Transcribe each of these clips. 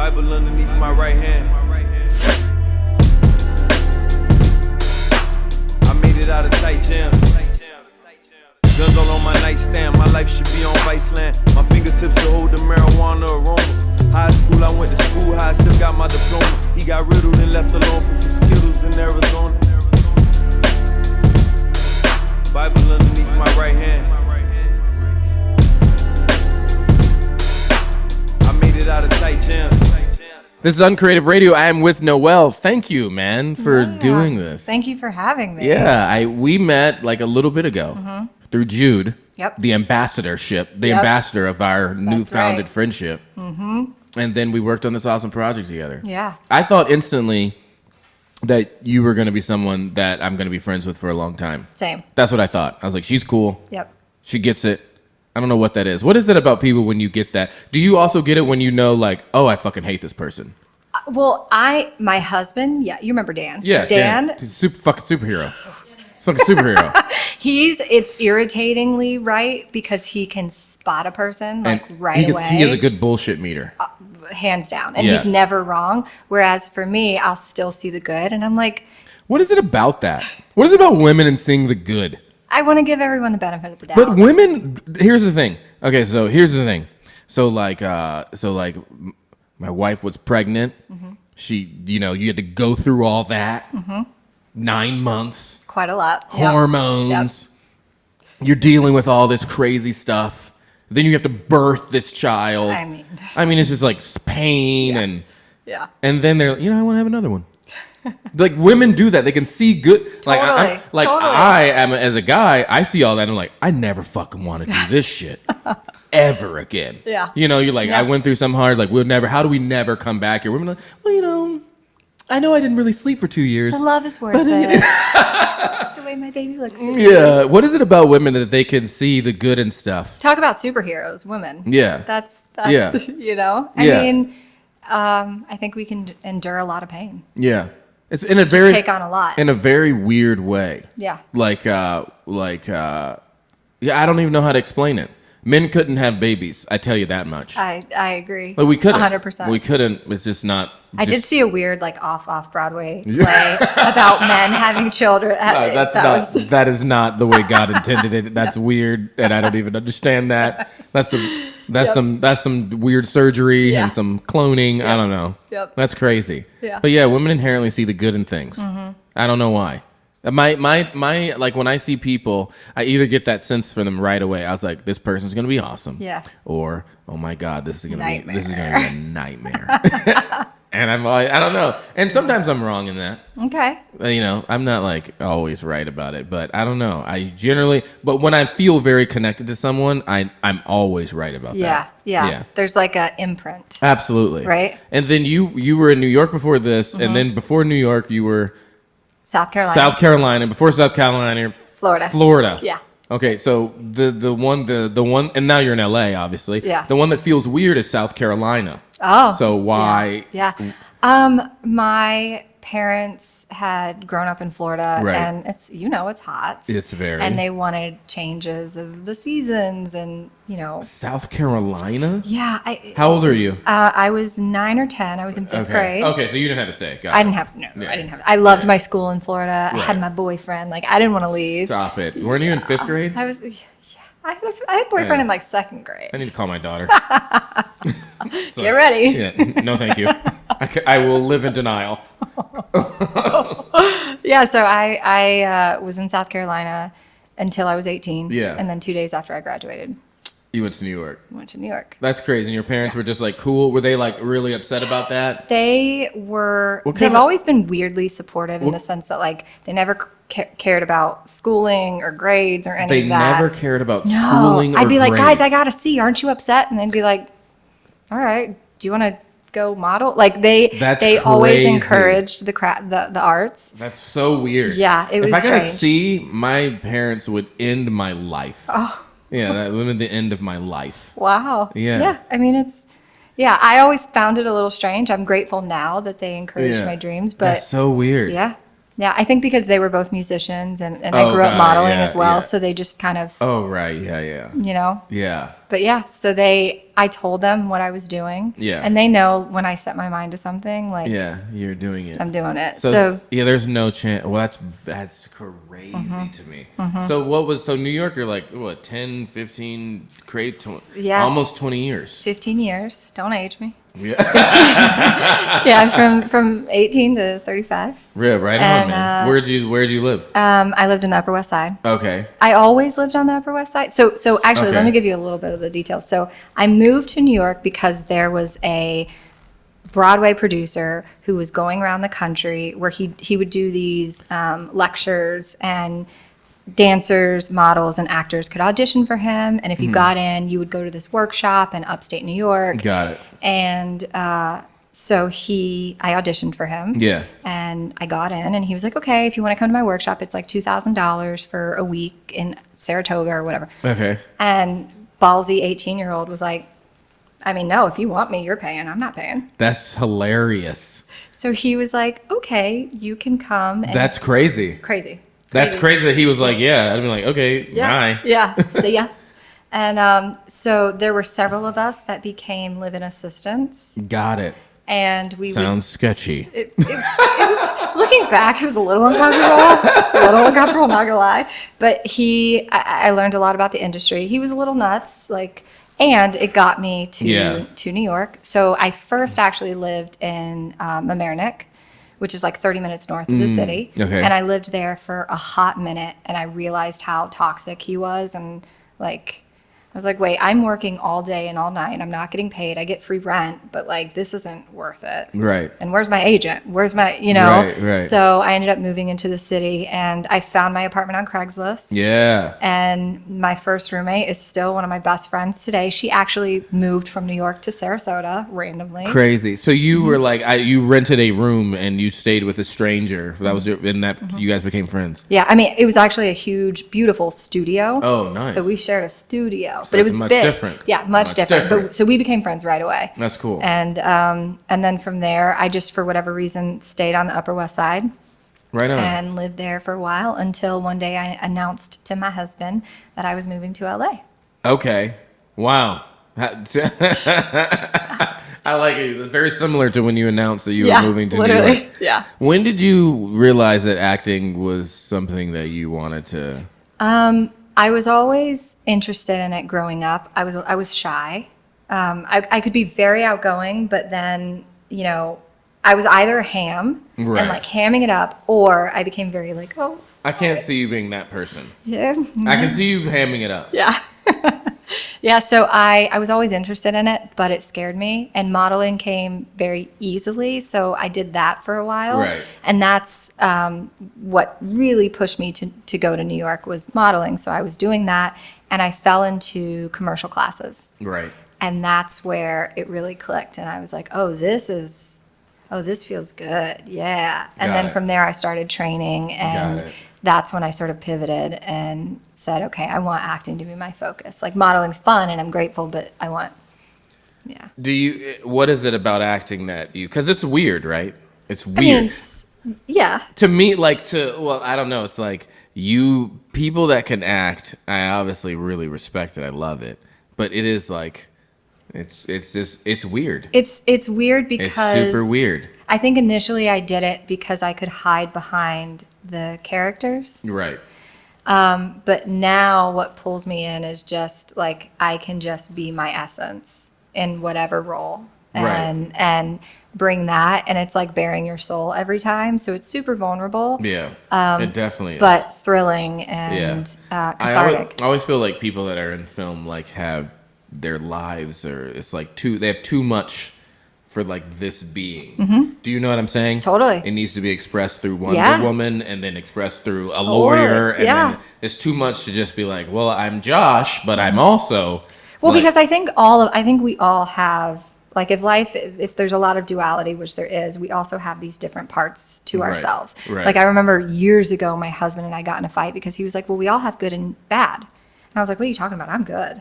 Bible underneath my right hand. I made it out of tight jams. Guns all on my nightstand. My life should be on Viceland. My fingertips to hold the marijuana aroma. High school, I went to school high, still got my diploma. He got riddled and left alone for some Skittles in Arizona. Bible underneath my right hand. I made it out of tight jams. This is Uncreative Radio. I am with Noel. Thank you, man, for doing this. Thank you for having me. Yeah, we met like a little bit ago through Jude. Yep. The ambassadorship, the ambassador of our newfounded friendship. Mm-hmm. And then we worked on this awesome project together. Yeah. I thought instantly that you were going to be someone that I'm going to be friends with for a long time. Same. That's what I thought. I was like, she's cool. Yep. She gets it. I don't know what that is. What is it about people when you get that? Do you also get it when you know, like, oh, I fucking hate this person? Well, my husband, you remember Dan? Yeah, Dan. He's a fucking superhero. Fucking superhero. It's irritatingly right because he can spot a person like right away. He has a good bullshit meter. Hands down. And he's never wrong. Whereas for me, I'll still see the good. And I'm like, what is it about that? What is it about women and seeing the good? I want to give everyone the benefit of the doubt. But women, here's the thing. Okay, so here's the thing. So like my wife was pregnant. Mm-hmm. She, you had to go through all that. Mm-hmm. 9 months. Quite a lot. Hormones. Yep. You're dealing with all this crazy stuff. Then you have to birth this child. I mean, it's just like pain and then they're, I want to have another one. Like women do that. They can see good. Totally. Like I am as a guy. I see all that. And I'm like, I never fucking want to do this shit ever again. Yeah. You're like, I went through something hard. Like how do we never come back here? Women are like, well, I know I didn't really sleep for 2 years. The love is worth it. The way my baby looks. Yeah. What is it about women that they can see the good and stuff? Talk about superheroes, women. Yeah. That's I mean, I think we can endure a lot of pain. Yeah. It's just take on a lot. In a very weird way. Yeah. I don't even know how to explain it. Men couldn't have babies. I tell you that much. I agree. Like we couldn't. 100%. We couldn't. It's just not. I did see a weird off Broadway play about men having children. No, that is not the way God intended it. That's weird, and I don't even understand that. That's some weird surgery and some cloning. I don't know. Yep. That's crazy. Yeah. But women inherently see the good in things. Mm-hmm. I don't know why. My like when I see people, I either get that sense for them right away. I was like, this person's gonna be awesome. Yeah. Or, oh my God, this is gonna be a nightmare. And I don't know. And sometimes I'm wrong in that. Okay. I'm not always right about it, but I don't know. But when I feel very connected to someone, I'm always right about that. Yeah. There's like a imprint. Absolutely. Right. And then you were in New York before this, and then before New York, you were South Carolina. Before South Carolina, Florida. Yeah. Okay, so the one, and now you're in LA, obviously. Yeah. The one that feels weird is South Carolina. Oh. So why? Yeah. My parents had grown up in Florida, and it's it's hot. It's very. And they wanted changes of the seasons, and South Carolina. Yeah. How old are you? I was 9 or 10. I was in fifth grade. Okay, so you didn't have to say it. I didn't have to. I loved my school in Florida. I had my boyfriend. I didn't want to leave. Stop it. Weren't you in fifth grade? I was. I had a boyfriend in second grade. I need to call my daughter. Get ready. Yeah, no, thank you. I will live in denial. Yeah, so I was in South Carolina until I was 18. Yeah. And then 2 days after I graduated, You went to New York. Went to New York. That's crazy. And your parents were just cool? Were they really upset about that? They were. They've always been weirdly supportive in the sense that they never cared about schooling or grades or any of that. They never cared about schooling or I'd be like, grades. guys, I got a C. Aren't you upset? And they'd be like, all right, do you want to go model? They always encouraged the arts. That's so weird. Yeah, it was strange. If I got a C, my parents would end my life. Oh. Yeah, that would be the end of my life. Wow. Yeah. Yeah, I mean, I always found it a little strange. I'm grateful now that they encouraged my dreams, but that's so weird. Yeah. Yeah, I think because they were both musicians and I grew up modeling as well, so they just kind of... Oh, right, yeah. You know? Yeah. But yeah, so I told them what I was doing. Yeah. And they know when I set my mind to something, like... Yeah, you're doing it. I'm doing it. So yeah, there's no chance. Well, that's crazy to me. So New York, you're like, what, 10, 15, almost 20 years. 15 years. Don't age me. Yeah. Yeah, from 18 to 35. Yeah, right on, man. Where'd you live? I lived in the Upper West Side. Okay. I always lived on the Upper West Side. So actually, let me give you a little bit of the details. So I moved to New York because there was a Broadway producer who was going around the country where he would do these lectures, and dancers, models, and actors could audition for him. And if you got in, you would go to this workshop in upstate New York. Got it. And so I auditioned for him. Yeah. And I got in, and he was like, okay, if you want to come to my workshop, it's like $2,000 for a week in Saratoga or whatever. Okay. And ballsy 18-year-old was like, I mean, no, if you want me, you're paying. I'm not paying. That's hilarious. So he was like, okay, you can come. And That's crazy. Crazy. That's crazy that he was like, yeah. I'd be like, okay, bye. Yeah, see ya. And so there were several of us that became live-in assistants. Got it. And we Sounds sketchy. It was, looking back, it was a little uncomfortable, not gonna lie. But I learned a lot about the industry. He was a little nuts, and it got me to New York. So I first actually lived in Mamaroneck, which is like 30 minutes north of the city. Okay. And I lived there for a hot minute, and I realized how toxic he was. And I was like, wait, I'm working all day and all night. I'm not getting paid. I get free rent, but this isn't worth it. Right. And where's my agent? Where's my, Right. So I ended up moving into the city, and I found my apartment on Craigslist. Yeah. And my first roommate is still one of my best friends today. She actually moved from New York to Sarasota randomly. Crazy. So you were you rented a room and you stayed with a stranger. That was you guys became friends. Yeah. I mean, it was actually a huge, beautiful studio. Oh, nice. So we shared a studio. So but it was much big. Different. Yeah, much different. But, so we became friends right away. That's cool. And then from there, I just, for whatever reason, stayed on the Upper West Side. Right on. And lived there for a while until one day I announced to my husband that I was moving to LA. Okay. Wow. I like it. It's very similar to when you announced that you were moving to New York. Yeah. When did you realize that acting was something that you wanted to? I was always interested in it growing up. I was shy. I could be very outgoing, but then, I was either a ham and hamming it up, or I became very oh. I can't see you being that person. Yeah. I can see you hamming it up. Yeah. Yeah, so I was always interested in it, but it scared me. And modeling came very easily, so I did that for a while. Right. And that's what really pushed me to go to New York was modeling. So I was doing that, and I fell into commercial classes. Right. And that's where it really clicked. And I was like, this feels good. Yeah. And then from there, I started training, and that's when I sort of pivoted and said, okay, I want acting to be my focus. Modeling's fun and I'm grateful, but I want, what is it about acting that because it's weird, right? It's weird. Yeah. To me, I don't know. It's people that can act, I obviously really respect it. I love it. But it is it's weird. It's weird because it's super weird. I think initially I did it because I could hide behind the characters. Right. But now what pulls me in is just I can just be my essence in whatever role and bring that. And it's like bearing your soul every time. So it's super vulnerable. Yeah. It definitely is. But thrilling and cathartic. I always feel like people that are in film have their lives they have too much for this being. Mm-hmm. Do you know what I'm saying? Totally. It needs to be expressed through Wonder Woman and then expred through a lawyer. And then it's too much to just be well, I'm Josh, but I'm also. Well, because I think we all have, if there's a lot of duality, which there is, we also have these different parts to ourselves. Right. I remember years ago, my husband and I got in a fight because he was like, well, we all have good and bad. And I was like, what are you talking about? I'm good.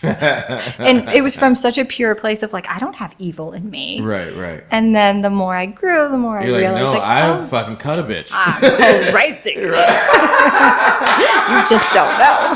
And it was from such a pure place of like, I don't have evil in me. Right. And then the more I grew, the more You're I realized, no, I fucking cut a bitch. I'm crazy. You just don't know.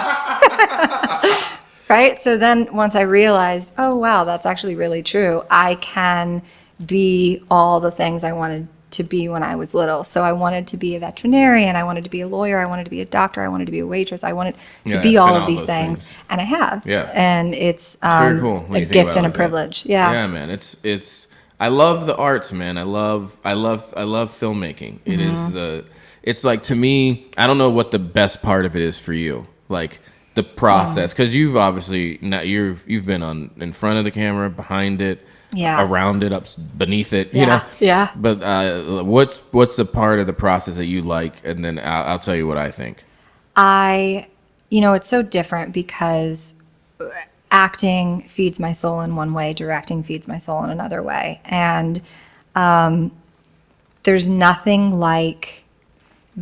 Right? So then once I realized, oh, wow, that's actually really true. I can be all the things I wanted to be when I was little. So I wanted to be a veterinarian. I wanted to be a lawyer. I wanted to be a doctor. I wanted to be a waitress. I wanted to be all of these things. And I have. Yeah. And it's very cool a gift and a privilege. Yeah. Yeah, man. It's I love the arts, man. I love filmmaking. It is it's like, to me, I don't know what the best part of it is for you. Like the process, because you've obviously you've been in front of the camera, behind it, around it, up beneath it, you know. Yeah. But what's the part of the process that you like, and then I'll tell you what I think. It's so different because acting feeds my soul in one way, directing feeds my soul in another way, and there's nothing like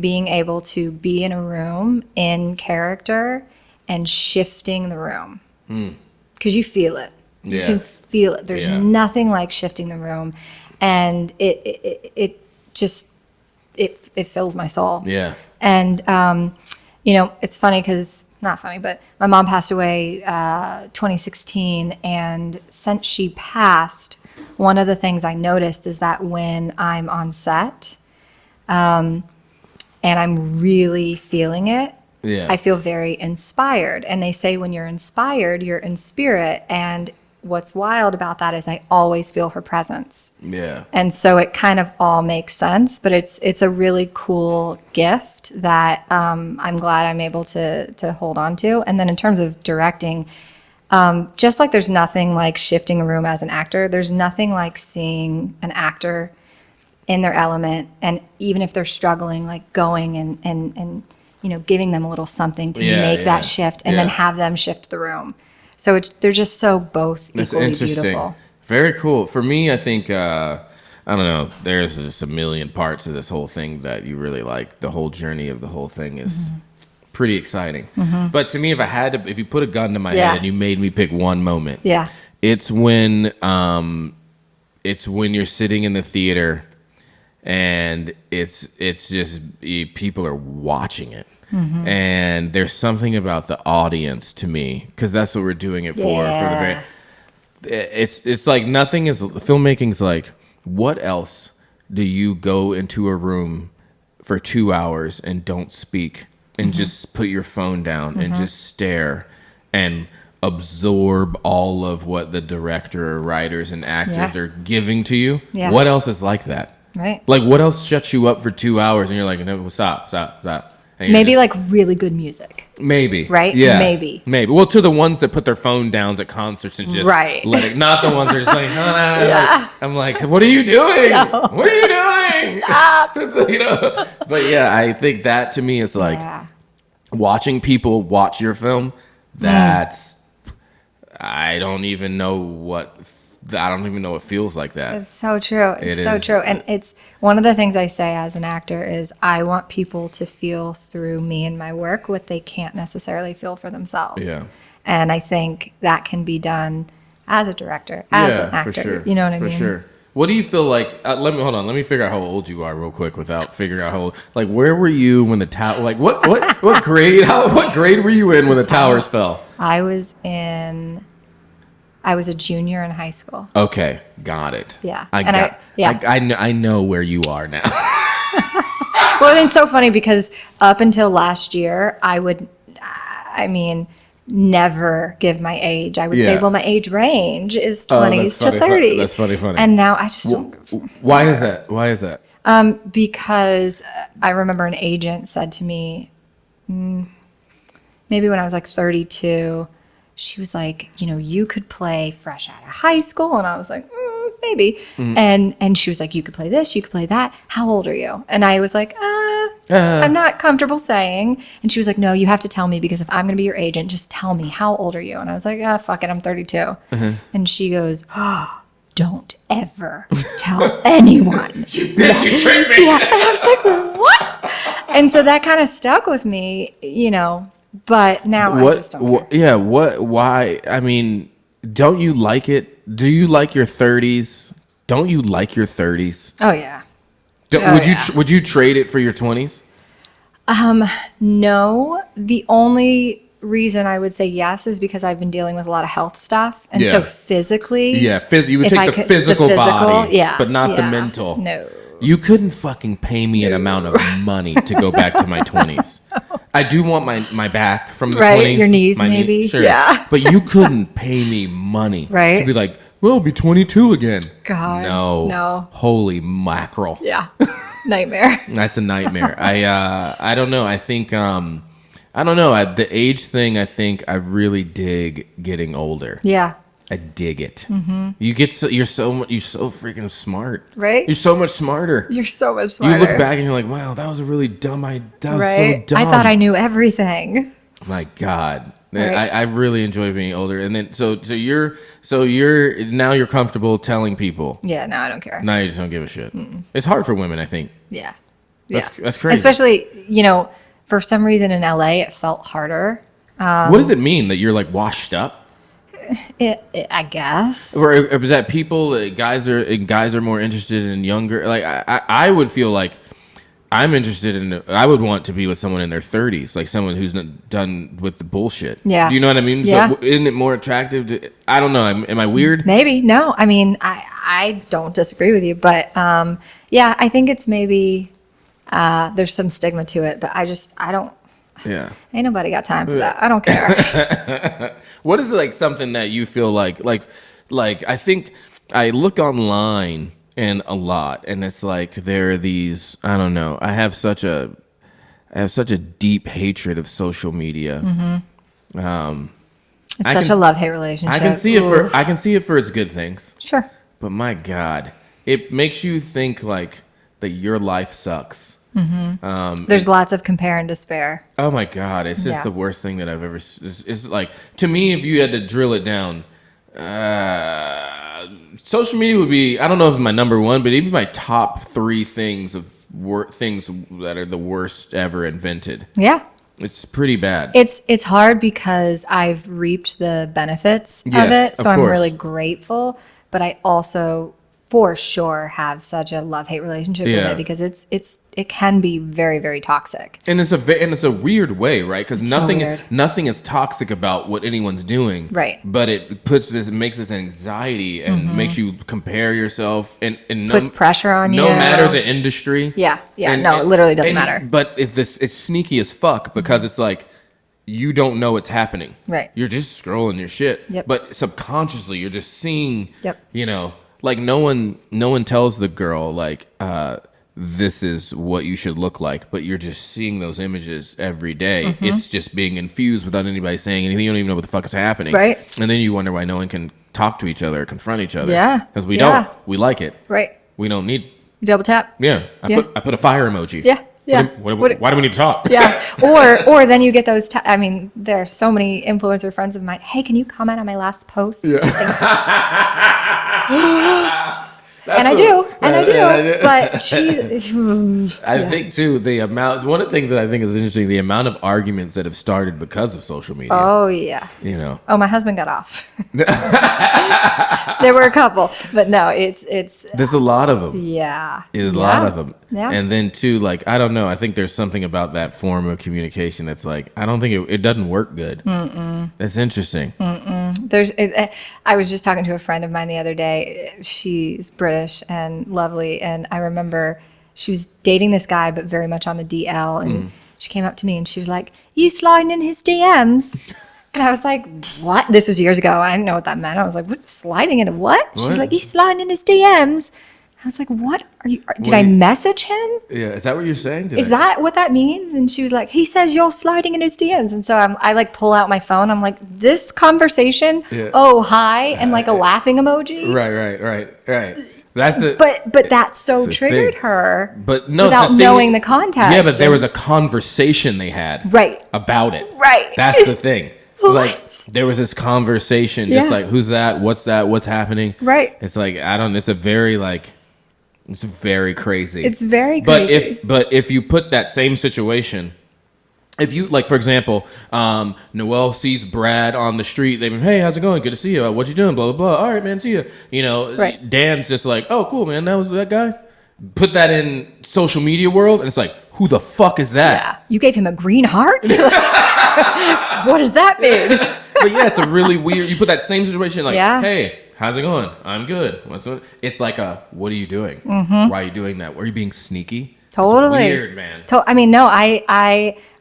being able to be in a room in character and shifting the room, because you feel it. You can feel it. There's nothing like shifting the room, and it just fills my soul. Yeah. And it's funny because not funny, but my mom passed away 2016, and since she passed, one of the things I noticed is that when I'm on set, and I'm really feeling it, I feel very inspired. And they say when you're inspired, you're in spirit. And what's wild about that is I always feel her presence. Yeah. And so it kind of all makes sense, but it's a really cool gift that I'm glad I'm able to hold on to. And then in terms of directing, just like there's nothing like shifting a room as an actor, there's nothing like seeing an actor in their element, and even if they're struggling, like going and giving them a little something to make that shift, and then have them shift the room. So they're just so both equally beautiful. Very cool. For me, I think, I don't know, there's just a million parts of this whole thing that you really like. The whole journey of the whole thing is pretty exciting. But to me, if you put a gun to my head and you made me pick one moment, it's when you're sitting in the theater and it's just people are watching it. And there's something about the audience to me, because that's what we're doing it for. It's like filmmaking's like, what else do you go into a room for 2 hours and don't speak and just put your phone down and just stare and absorb all of what the director or writers and actors are giving to you? What else is like that? Right. Like, what else shuts you up for 2 hours and you're like, no, stop. Maybe like really good music. Maybe. Right? Yeah. Maybe. Well, to the ones that put their phone downs at concerts and just let it, not the ones that are just like, no. I'm like, what are you doing? No. What are you doing? Stop. But yeah, I think that to me is like watching people watch your film. I don't even know what it feels like that. It's so true. It's so true. And it's one of the things I say as an actor is I want people to feel through me and my work what they can't necessarily feel for themselves. Yeah. And I think that can be done as a director, as an actor. For sure. You know what I mean? For sure. What do you feel like? Let me figure out how old you are real quick without figuring out how old. Like, where were you when the tower? Like, what grade? What grade were you in when the towers fell? I was a junior in high school. Okay, got it. Yeah. I know where you are now. Well, it's so funny because up until last year, I would never give my age. I would say, well, my age range is 20s to 30s. That's funny. And now I just don't. Why is that? Because I remember an agent said to me, maybe when I was like 32, she was like, you could play fresh out of high school. And I was like, maybe. And she was like, you could play this, you could play that. How old are you? And I was like, I'm not comfortable saying. And she was like, no, you have to tell me, because if I'm going to be your agent, just tell me, how old are you? And I was like, fuck it, I'm 32. And she goes, don't ever tell anyone. You bitch, you tricked me. Yeah. And I was like, what? And so that kind of stuck with me, But now I just don't care. Yeah, why? I mean, don't you like it? Do you like your 30s? Don't you like your 30s? Oh, yeah. Would you trade it for your 20s? No. The only reason I would say yes is because I've been dealing with a lot of health stuff. And so physically. Yeah, you would take the physical body, but not the mental. No. You couldn't fucking pay me an amount of money to go back to my 20s. I do want my back from the 20s. Your knees maybe. Sure. Yeah. But you couldn't pay me money to be like, well, I'll be 22 again. God. No. Holy mackerel. Yeah. Nightmare. That's a nightmare. I don't know. I think, I don't know. The age thing, I think I really dig getting older. Yeah. I dig it. Mm-hmm. You're so freaking smart. Right? You're so much smarter. You're so much smarter. You look back and you're like, wow, that was a really dumb idea. That was so dumb. I thought I knew everything. My God. Right. I really enjoy being older. And then so you're now you're comfortable telling people. Yeah, no, I don't care. Now you just don't give a shit. Mm-mm. It's hard for women, I think. Yeah. That's crazy. Especially, for some reason in LA it felt harder. What does it mean that you're like washed up? I guess. Or is that people, guys are more interested in younger? Like I would feel like I'm interested in. I would want to be with someone in their 30s, like someone who's not done with the bullshit. Yeah. Do you know what I mean? Yeah. So isn't it more attractive? I don't know. Am I weird? Maybe. No. I mean, I don't disagree with you, but yeah, I think it's maybe there's some stigma to it, but I don't. Yeah. Ain't nobody got time for that. I don't care. What is like something that you feel like I think I look online and a lot, and it's like there are these, I don't know, I have such a deep hatred of social media. Mm-hmm. It's such a love-hate relationship. I can see it for its good things. Sure. But my God, it makes you think like that your life sucks. Mm-hmm. There's lots of compare and despair. Oh my God, it's just the worst thing that I've ever. It's like, to me, if you had to drill it down, social media would be, I don't know if it's my number one, but it'd be my top 3 things of things that are the worst ever invented. Yeah. It's pretty bad. It's hard because I've reaped the benefits of it, so I'm really grateful, but I also for sure have such a love-hate relationship with it because it can be very, very toxic. And it's a weird way, right? Because nothing is toxic about what anyone's doing, right? But it makes this anxiety and makes you compare yourself and puts pressure on you. No matter the industry. Yeah. It literally doesn't matter. But it's sneaky as fuck because it's like you don't know what's happening. Right. You're just scrolling your shit. Yep. But subconsciously, you're just seeing. Yep. Like no one tells the girl like this is what you should look like, but you're just seeing those images every day. Mm-hmm. It's just being infused without anybody saying anything. You don't even know what the fuck is happening. Right. And then you wonder why no one can talk to each other or confront each other. Yeah. Because we don't. We like it. Right. We don't need. Double tap. Yeah. I put a fire emoji. Yeah. Yeah. Why do we need to talk? Yeah. Or then you get those. I mean, there are so many influencer friends of mine. Hey, can you comment on my last post? Yeah. I do. But I think too one of the things that I think is interesting, the amount of arguments that have started because of social media. Oh yeah. Oh, my husband got off. There were a couple, but no, it's. There's a lot of them. Yeah. There's a lot of them. Yeah. And then too, like, I don't know. I think there's something about that form of communication that's like, I don't think it doesn't work good. Mm-mm. That's interesting. Mm-mm. I was just talking to a friend of mine the other day. She's British and lovely, and I remember she was dating this guy, but very much on the DL. And she came up to me and she was like, "You sliding in his DMs?" And I was like, "What?" This was years ago. I didn't know what that meant. I was like, "What? Sliding into what?" She's like, "You sliding in his DMs?" I was like, "What are you? Did I message him?" Yeah, is that what you're saying? Is that what that means? And she was like, "He says you're sliding in his DMs." And so I like pull out my phone. I'm like, "This conversation? Yeah. Oh, hi," and like a laughing emoji. Right. That's it. But that so triggered her. But no, without knowing the context. Yeah, but there was a conversation they had. Right. About it. Right. That's the thing. What? Like there was this conversation, just like, who's that? What's that? What's happening? Right. It's like it's very crazy. It's very crazy. But if you put that same situation if you, like, for example, Noel sees Brad on the street, they've been, hey, how's it going? Good to see you. What you doing? Blah, blah, blah. All right, man, see you. You know, Right. Dan's just like, oh, cool, man, that was that guy. Put that in social media world, and it's like, who the fuck is that? Yeah. You gave him a green heart? What does that mean? But yeah, it's a really weird, you put that same situation, like, Yeah. hey, how's it going? I'm good. It's like what are you doing? Why are you doing that? Were you being sneaky? Totally. It's weird, man. I mean, no,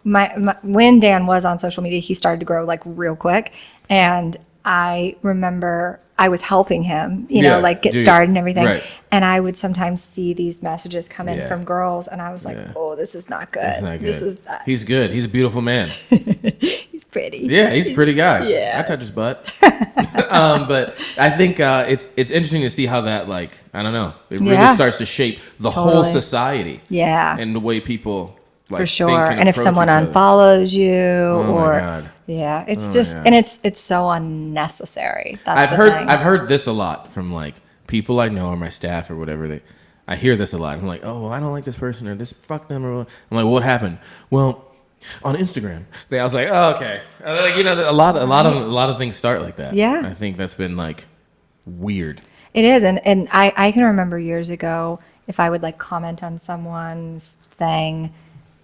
my when Dan was on social media, he started to grow like real quick. And I remember I was helping him, like get started and everything. Right. And I would sometimes see these messages come in Yeah. from girls, and I was like, oh, this is not good. It's not good. This is He's good. He's a beautiful man. he's pretty. Yeah, he's a pretty guy. Yeah. I touch his butt. But I think it's interesting to see how that, like, I don't know, it really starts to shape the whole society. Yeah. And the way people, like, For sure. think And if approach someone each other. unfollows you my God. yeah, it's my just, God. and it's so unnecessary. That's I've heard this a lot from, like, people I know or my staff or whatever. I hear this a lot. I'm like, oh, well, I don't like this person or this, fuck them. Or I'm like, what happened? Well, on Instagram. I was like, oh, okay. Like, a lot of things start like that. Yeah. I think that's been, like, weird. It is, and I can remember years ago, if I would like comment on someone's thing,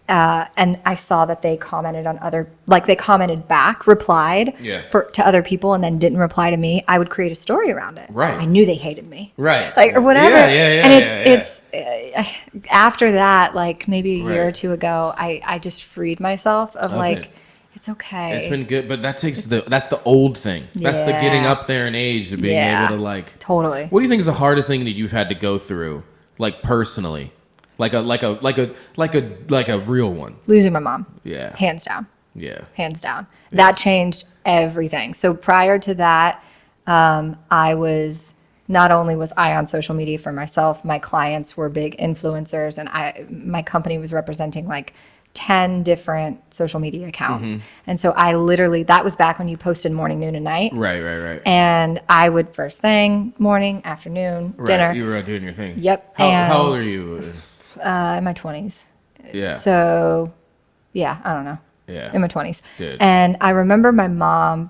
and I saw that they commented on they commented back, replied to other people, and then didn't reply to me, I would create a story around it. Right. I knew they hated me. Right. Like, or whatever. Yeah. And it's after that, like maybe a year or two ago, I just freed myself of it's okay. It's been good, but that's the old thing. That's the getting up there in age to being able to, like. Totally. What do you think is the hardest thing that you've had to go through, like, personally? Like a real one. Losing my mom. Yeah. Hands down. Yeah. Hands down. Yeah. That changed everything. So prior to that, not only was I on social media for myself, my clients were big influencers, and my company was representing like 10 different social media accounts. Mm-hmm. And so I literally, that was back when you posted morning, noon, and night. Right. And I would first thing, morning, afternoon, dinner. You were doing your thing. Yep. How old are you? In my 20s. Yeah. So, yeah, I don't know. Yeah. In my 20s. Dude. And I remember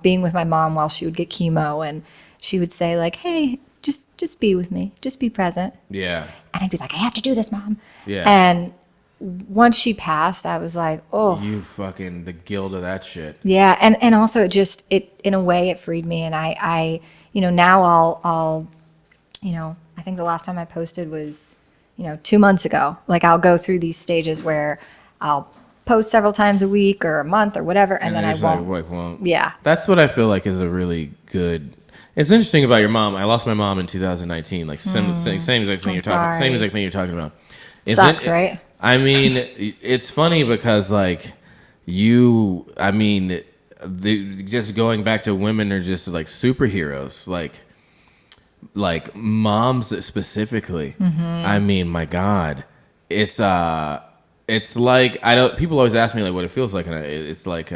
being with my mom while she would get chemo, and she would say like, hey, just be with me. Just be present. Yeah. And I'd be like, I have to do this, Mom. Yeah. And once she passed, I was like, oh. You fucking, the guilt of that shit. Yeah. And also it in a way it freed me. And I now I'll I think the last time I posted was 2 months ago. Like, I'll go through these stages where I'll post several times a week or a month or whatever, and then I won't. Like, well, yeah. That's what I feel like is a really good. It's interesting about your mom. I lost my mom in 2019. Like same exact thing you're talking. Same exact thing you're talking about. Sucks, right? I mean, it's funny because like just going back to women are just like superheroes. Like moms specifically. Mm-hmm. I mean, my God, it's like people always ask me like what it feels like, and it's like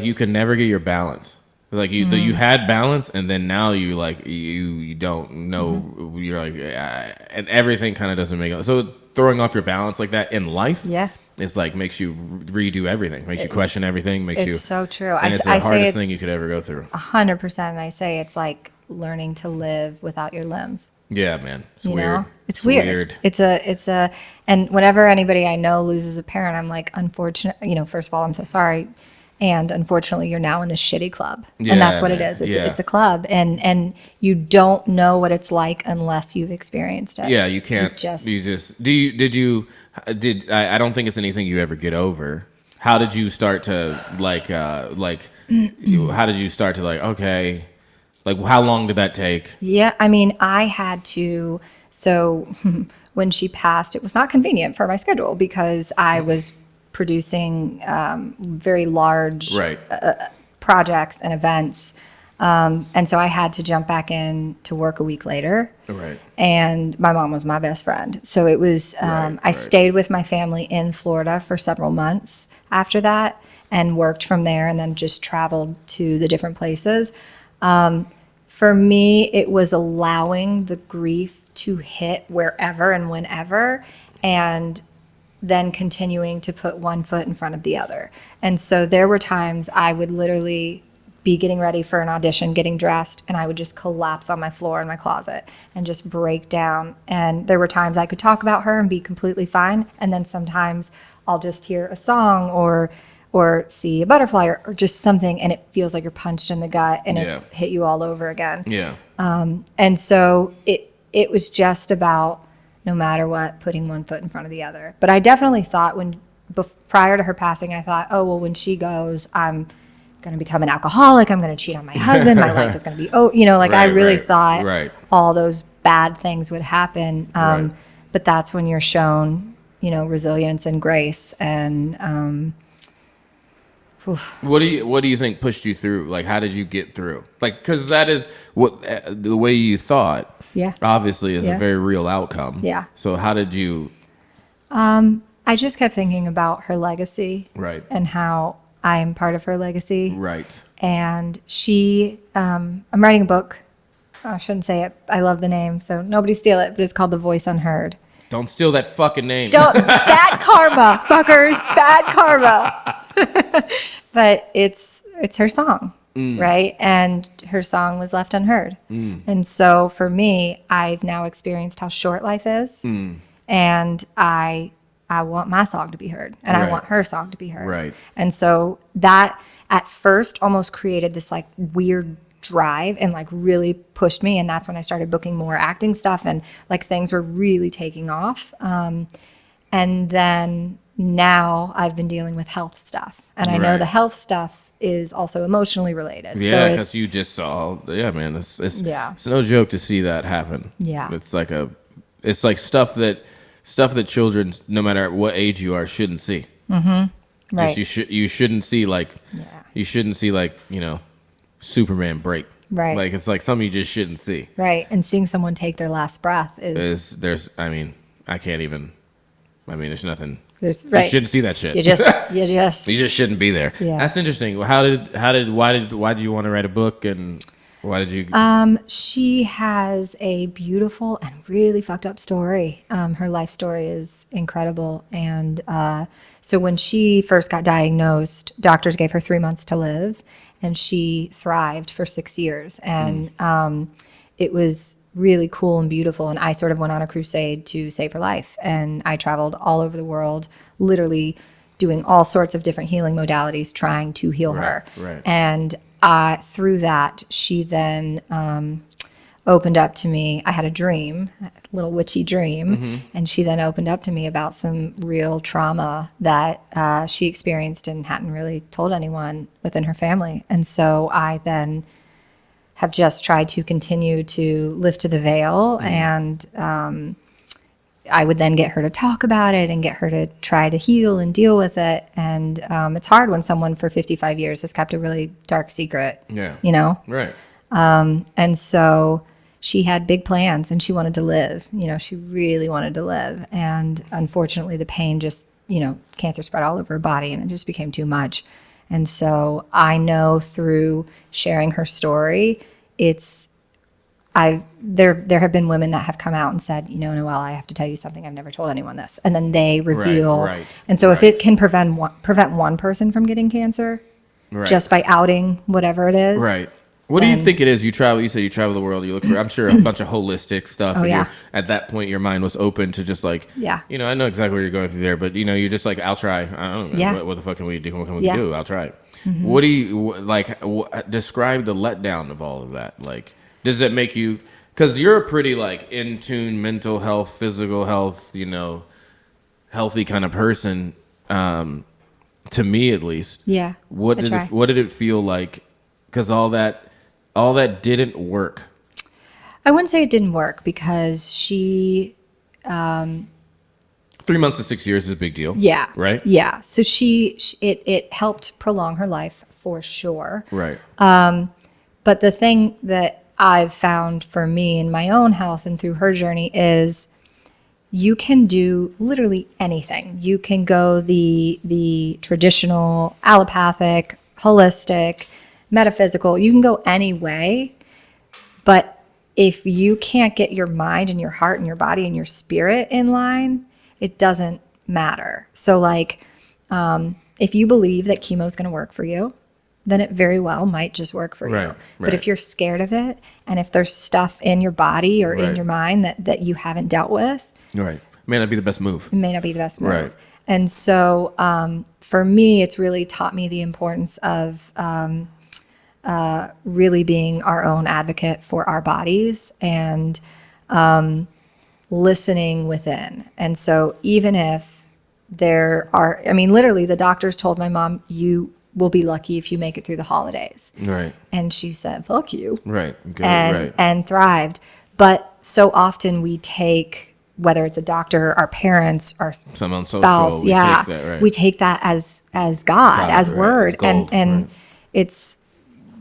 you can never get your balance. Like you had balance, and then now you like you don't know. Mm-hmm. You're like, and everything kind of doesn't make it. So throwing off your balance like that in life, it's like makes you redo everything, makes you question everything, it's so true. And it's the hardest thing you could ever go through. 100%. And I say it's like learning to live without your limbs. Yeah, man. It's weird. It's weird. It's a, and whenever anybody I know loses a parent, I'm like, unfortunate, first of all, I'm so sorry. And unfortunately, you're now in a shitty club. Yeah, and that's what it is. It's a club. And you don't know what it's like unless you've experienced it. Yeah, you can't. I don't think it's anything you ever get over. How did you start to okay, like how long did that take? Yeah, I mean, I had to, so when she passed, it was not convenient for my schedule because I was producing very large projects and events. And so I had to jump back in to work a week later. Right. And my mom was my best friend. So it was, I stayed with my family in Florida for several months after that and worked from there and then just traveled to the different places. For me, it was allowing the grief to hit wherever and whenever, and then continuing to put one foot in front of the other. And so there were times I would literally be getting ready for an audition, getting dressed, and I would just collapse on my floor in my closet and just break down. And there were times I could talk about her and be completely fine. And then sometimes I'll just hear a song or see a butterfly or just something, and it feels like you're punched in the gut and it's hit you all over again. Yeah. And so it was just about, no matter what, putting one foot in front of the other. But I definitely thought prior to her passing, I thought, oh, well, when she goes, I'm going to become an alcoholic. I'm going to cheat on my husband. My life is going to be, I really thought all those bad things would happen. But that's when you're shown, resilience and grace. And what do you think pushed you through? Like, how did you get through? Like, because that is what the way you thought. Yeah. Obviously, is a very real outcome. Yeah. So how did you? I just kept thinking about her legacy. Right. And how I am part of her legacy. Right. And she, I'm writing a book. I shouldn't say it. I love the name, so nobody steal it, but it's called The Voice Unheard. Don't steal that fucking name. Bad karma, fuckers. Bad karma. But it's her song, right? And her song was left unheard. And so for me, I've now experienced how short life is. And I want my song to be heard, and I want her song to be heard. Right. And so that at first almost created this like weird drive and like really pushed me. And that's when I started booking more acting stuff, and like things were really taking off. And then now I've been dealing with health stuff, and I know the health stuff is also emotionally related. Yeah, because you just saw, man, it's no joke to see that happen. Yeah. It's like stuff that children, no matter what age you are, shouldn't see. Mm-hmm. Right. You shouldn't see you shouldn't see Superman break. Right. Like it's like something you just shouldn't see. Right. And seeing someone take their last breath there's nothing. You shouldn't see that shit. You just shouldn't be there. Yeah. That's interesting. Why did you want to write a book, and why did you? She has a beautiful and really fucked up story. Her life story is incredible. And so when she first got diagnosed, doctors gave her 3 months to live, and she thrived for 6 years. And it was really cool and beautiful. And I sort of went on a crusade to save her life. And I traveled all over the world, literally doing all sorts of different healing modalities, trying to heal her. Right. And through that, she then opened up to me. I had a dream, a little witchy dream, and she then opened up to me about some real trauma that she experienced and hadn't really told anyone within her family. And so I then have just tried to continue to lift the veil, and I would then get her to talk about it and get her to try to heal and deal with it. And it's hard when someone for 55 years has kept a really dark secret. Yeah. Right. And so she had big plans, and she wanted to live. She really wanted to live. And unfortunately, the pain just, cancer spread all over her body, and it just became too much. And so I know through sharing her story, there have been women that have come out and said, Noel, I have to tell you something. I've never told anyone this. And then they reveal. Right. And so if it can prevent one person from getting cancer just by outing whatever it is. Right. What do you think it is? You said you travel the world. You look for, I'm sure, a bunch of holistic stuff. And at that point, your mind was open to just like, I know exactly what you're going through there, but you're just like, I'll try. I don't know. What the fuck can we do? What can we do? I'll try. Mm-hmm. What do you describe the letdown of all of that? Like, does it make you, because you're a pretty like in tune mental health, physical health, healthy kind of person, to me at least. Yeah. What did it feel like? Because all that didn't work. I wouldn't say it didn't work, because she 3 months to 6 years is a big deal. Yeah. Right? Yeah. So it helped prolong her life for sure. Right. But the thing that I've found for me in my own health and through her journey is you can do literally anything. You can go the traditional, allopathic, holistic, metaphysical. You can go any way. But if you can't get your mind and your heart and your body and your spirit in line, it doesn't matter. So like, if you believe that chemo is going to work for you, then it very well might just work for you. But if you're scared of it, and if there's stuff in your body or in your mind that you haven't dealt with, it may not be the best move. It may not be the best move. And so for me, it's really taught me the importance of really being our own advocate for our bodies and listening within. And so even if there are, I mean, literally the doctors told my mom, you will be lucky if you make it through the holidays. And she said, fuck you. And thrived. But so often we take, whether it's a doctor, our parents, our spouse, we take that as God, as word. And it's,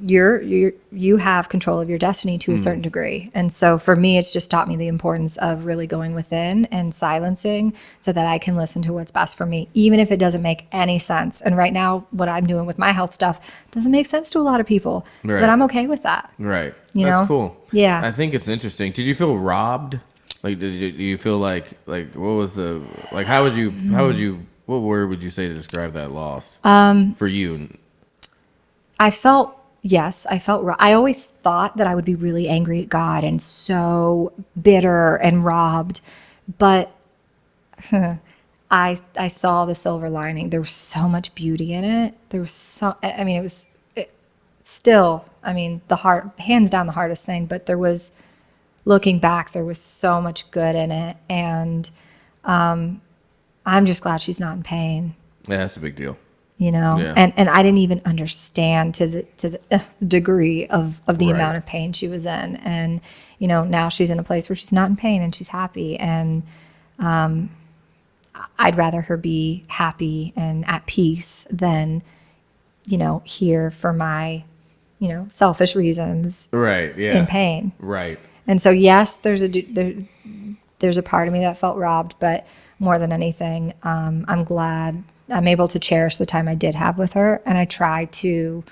you have control of your destiny to a certain degree. And so for me, it's just taught me the importance of really going within and silencing so that I can listen to what's best for me, even if it doesn't make any sense. And right now, what I'm doing with my health stuff doesn't make sense to a lot of people, but I'm okay with that. That's cool. Yeah. I think it's interesting. Did you feel robbed? Like, do you feel like what was the, like, how would you, what word would you say to describe that loss for you? I always thought that I would be really angry at God and so bitter and robbed, but I saw the silver lining. There was so much beauty in it. There was hands down the hardest thing, but looking back, there was so much good in it. And I'm just glad she's not in pain. Yeah, that's a big deal. And I didn't even understand to the degree of the amount of pain she was in. And, now she's in a place where she's not in pain and she's happy. And I'd rather her be happy and at peace than, here for my, selfish reasons in pain. And so, yes, there's a part of me that felt robbed, but more than anything, I'm glad I'm able to cherish the time I did have with her, and I try to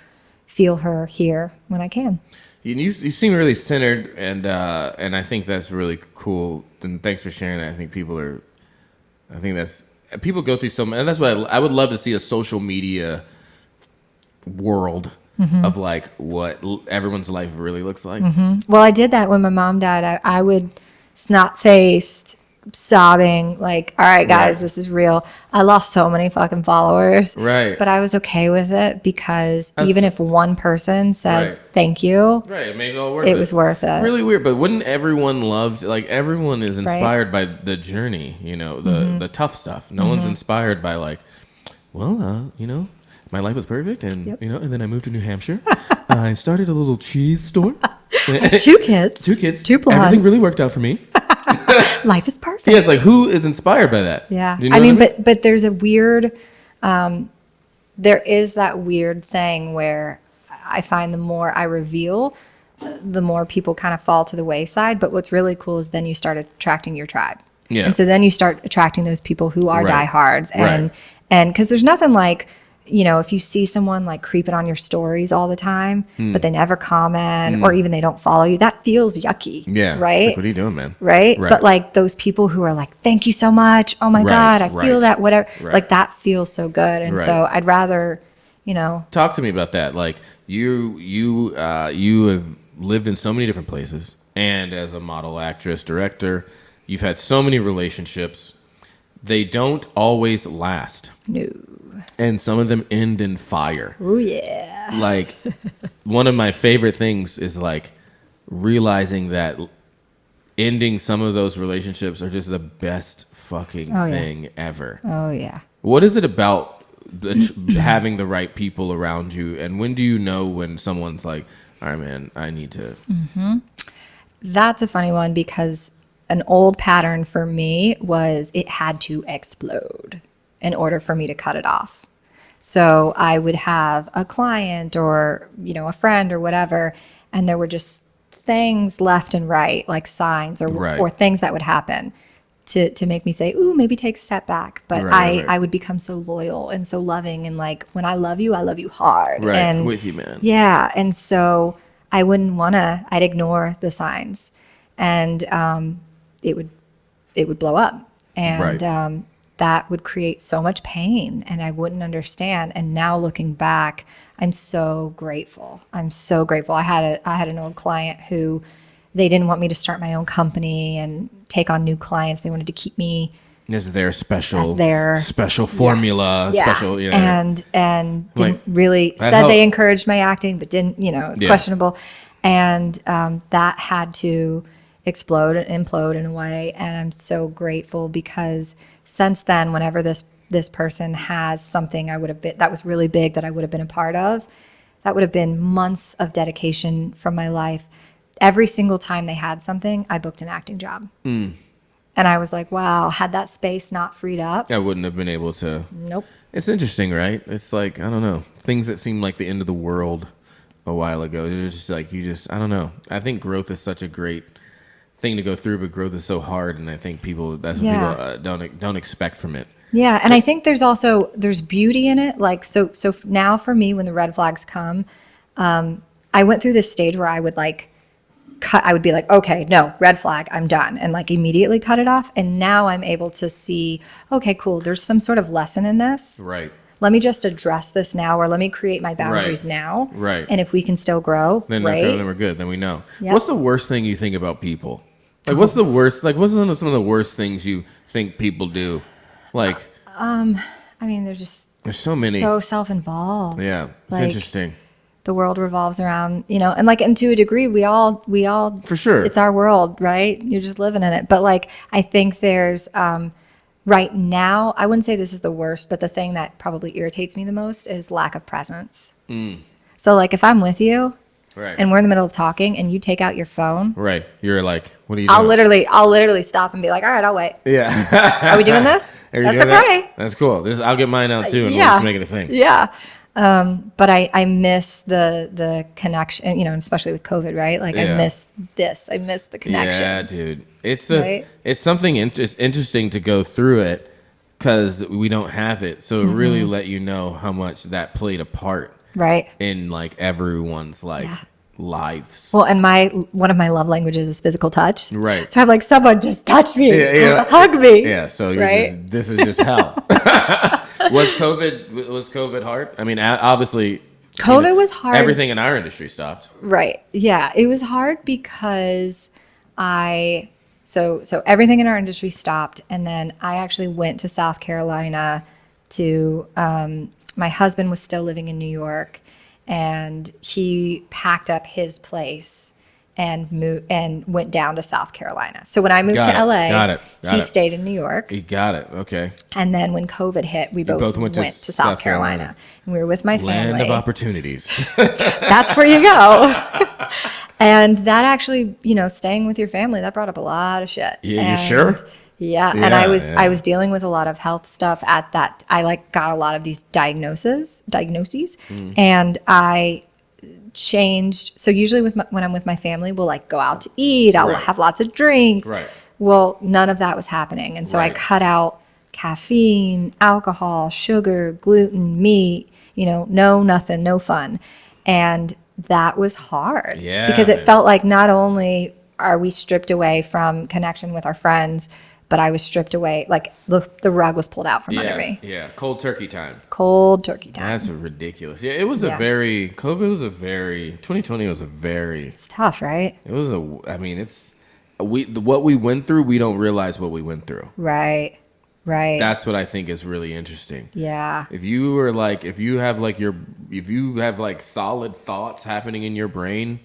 feel her here when I can. You seem really centered, and I think that's really cool. And thanks for sharing that. I think people go through so much, and that's why I would love to see a social media world of like what everyone's life really looks like. Well, I did that when my mom died. I would snot-faced, sobbing, like, all right, guys, this is real. I lost so many fucking followers. But I was okay with it because even if one person said thank you, it made it all worth it. It was worth it. Really weird, but wouldn't everyone everyone is inspired by the journey, the tough stuff. No one's inspired by like, well, my life was perfect and and then I moved to New Hampshire. I started a little cheese store. I have 2 kids. 2 kids. 2 blondes. Everything really worked out for me. Life is perfect. Yeah, it's like, who is inspired by that? Yeah. I mean, but there's a weird, there is that weird thing where I find the more I reveal, the more people kind of fall to the wayside. But what's really cool is then you start attracting your tribe. Yeah. And so then you start attracting those people who are diehards. And because there's nothing like, if you see someone like creeping on your stories all the time, but they never comment or even they don't follow you, that feels yucky. Yeah. Right. Like, what are you doing, man? Right. But like those people who are like, thank you so much. Oh my God. I feel that, whatever. Like that feels so good. And so I'd rather, Talk to me about that. Like you have lived in so many different places, and as a model, actress, director, you've had so many relationships. They don't always last. No. And some of them end in fire. Oh, yeah. Like, one of my favorite things is, like, realizing that ending some of those relationships are just the best fucking thing ever. Oh, yeah. What is it about having the right people around you? And when do you know when someone's like, all right, man, I need to... That's a funny one because an old pattern for me was it had to explode in order for me to cut it off. So I would have a client or, a friend or whatever, and there were just things left and right, like signs or things that would happen to make me say, ooh, maybe take a step back. But I would become so loyal and so loving, and like, when I love you hard. Right, and with you, man. Yeah, and so I wouldn't I'd ignore the signs, and it would blow up. And that would create so much pain and I wouldn't understand. And now looking back, I'm so grateful. I'm so grateful. I had an old client who they didn't want me to start my own company and take on new clients. They wanted to keep me as their special formula, yeah. special, you know. And didn't Like, really said helped. They encouraged my acting, but didn't, you know, it was questionable. And that had to explode and implode in a way. And I'm so grateful because since then, whenever this person has something that was really big that I would have been a part of, that would have been months of dedication from my life. Every single time they had something, I booked an acting job. And I was like, wow, had that space not freed up, I wouldn't have been able to. Nope. It's interesting, right? It's like, I don't know, things that seemed like the end of the world a while ago. It's just like, I don't know. I think growth is such a great thing to go through, but growth is so hard. And I think that's what people don't expect from it. Yeah. And I think there's beauty in it. Like, so now for me, when the red flags come, I went through this stage where I would I would be like, okay, no, red flag, I'm done. And like immediately cut it off. And now I'm able to see, okay, cool. There's some sort of lesson in this. Right. Let me just address this now, or let me create my boundaries now. Right. And if we can still grow, then we're good. Then we know. Yep. What's the worst thing you think about people? Like, what's the worst? Like, what's some of the worst things you think people do? Like, I mean, there's so many. So self-involved. Yeah, it's like, interesting. The world revolves around, you know, and to a degree, we all for sure, it's our world, right? You're just living in it. But like, I think there's right now, I wouldn't say this is the worst, but the thing that probably irritates me the most is lack of presence. So like, if I'm with you, right, and we're in the middle of talking, and you take out your phone, right, you're like, what are you doing? I'll literally stop and be like, all right, I'll wait. Yeah. Are we doing this? That's okay. That's cool. I'll get mine out too, and we'll just make it a thing. Yeah. But I miss the connection, you know, especially with COVID, right? Like I miss this. I miss the connection. Yeah, dude. It's something it's interesting to go through it because we don't have it. So it really let you know how much that played a part, right, in like everyone's lives. Well, and one of my love languages is physical touch. Right. So I'm like, someone just touch me, hug me. Yeah. So this is just hell. Was COVID hard? I mean, obviously, COVID was hard. Everything in our industry stopped. Right. Yeah. It was hard because so everything in our industry stopped. And then I actually went to South Carolina to, my husband was still living in New York, and he packed up his place and went down to South Carolina. So when I moved to LA, he stayed in New York. You got it. Okay. And then when COVID hit, we both went to South Carolina. And we were with my family. Land of opportunities. That's where you go. And that actually, you know, staying with your family, that brought up a lot of shit. Yeah, you sure? Yeah. And I was dealing with a lot of health stuff at that. I got a lot of these diagnoses, and I changed. So usually when I'm with my family, we'll go out to eat. I'll have lots of drinks. Right. Well, none of that was happening. And so I cut out caffeine, alcohol, sugar, gluten, meat, nothing, no fun. And that was hard. Yeah. Because it felt like not only are we stripped away from connection with our friends, but I was stripped away, the rug was pulled out from under me. Yeah, cold turkey time. That's ridiculous. Yeah, it was 2020 was it's tough, right? It was what we went through, we don't realize what we went through. Right. That's what I think is really interesting. Yeah. If you have solid thoughts happening in your brain,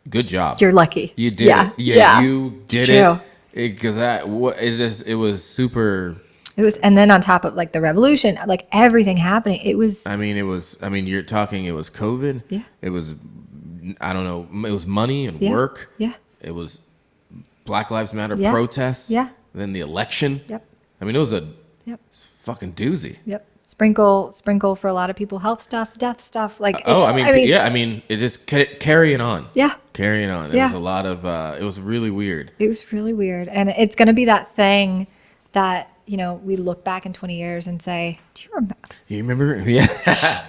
good job. You're lucky. You did it. Yeah, you did it. Because it was super. It was, and then on top of the revolution, everything happening, it was. You're talking. It was COVID. Yeah. It was, I don't know. It was money and work. Yeah. It was Black Lives Matter protests. Yeah. Then the election. Yep. It was a fucking doozy. Yep. Sprinkle for a lot of people, health stuff, death stuff. It just carrying on. Yeah. Carrying on. There was a lot of, it was really weird. It was really weird. And it's going to be that thing that, we look back in 20 years and say, do you remember? You remember? Yeah.